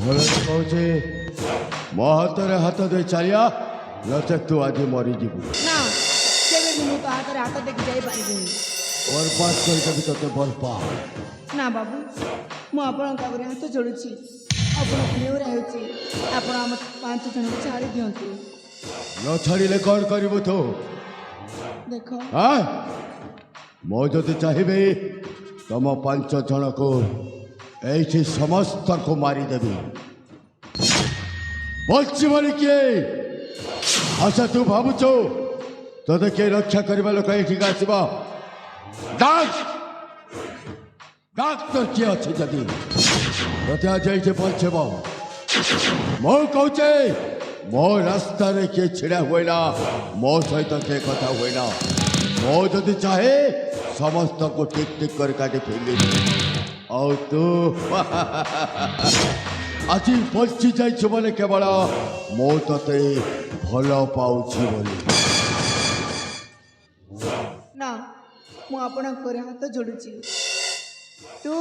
କହୁଛି ମୋ ହାତରେ ହାତ ଦେଇ ଚାଲିଆ ନଚେତ୍ ତୁ ଆଜି ମରିଯିବୁ। ନା କେବେ ବି ମୁଁ ତ ହାତରେ ହାତ ଦେଖି ଯାଇପାରିବିନି। ବର୍ବାଦ କରିଦେବି ତୋତେ ବର୍ବାଦ। ନା ବାବୁ ମୁଁ ଆପଣଙ୍କ ଆଗରେ ହାତ ଯୋଡ଼ୁଛି, ଆପଣ ନେଉରା ହେଉଛି, ଆପଣ ଆମ 5 ଜଣଙ୍କୁ ଛାଡ଼ି ଦିଅନ୍ତୁ। ନ ଛାଡ଼ିଲେ କ'ଣ କରିବୁ ତୁ? ଦେଖ ମୁଁ ଯଦି ଚାହିଁବି ତମ 5 ଜଣକୁ ଏଇଠି ସମସ୍ତଙ୍କୁ ମାରିଦେବି। ବଞ୍ଚି ବୋଲି କିଏ? ଆଚ୍ଛା ତୁ ଭାବୁଛୁ ତୋତେ କିଏ ରକ୍ଷା କରିବା ଲୋକ ଏଇଠିକି ଆସିବ? ଡାକ୍ ତୋର କିଏ ଅଛି ଯଦି ତୋତେ ଆଜି ଏଇଠି ବଞ୍ଚେଇବ। ମୁଁ କହୁଛି ମୋ ରାସ୍ତାରେ କିଏ ଛିଡ଼ା ହୁଏନା, ମୋ ସହିତ କିଏ କଥା ହୁଏନା। ମୁଁ ଯଦି ଚାହେ ସମସ୍ତଙ୍କୁ ଟିକ୍ ଟିକ୍ କରି କାଟି ଫିଙ୍ଗିବି। ଆଉ ତୁ ଆଜି ବଞ୍ଚି ଯାଇଛୁ ବୋଲି କେବଳ ମୁଁ ତତେ ଭଲ ପାଉଛି ବୋଲି। ନା ମୁଁ ଆପଣଙ୍କ ଆଗରେ ହାତ ଯୋଡ଼ୁଛି। ତୁ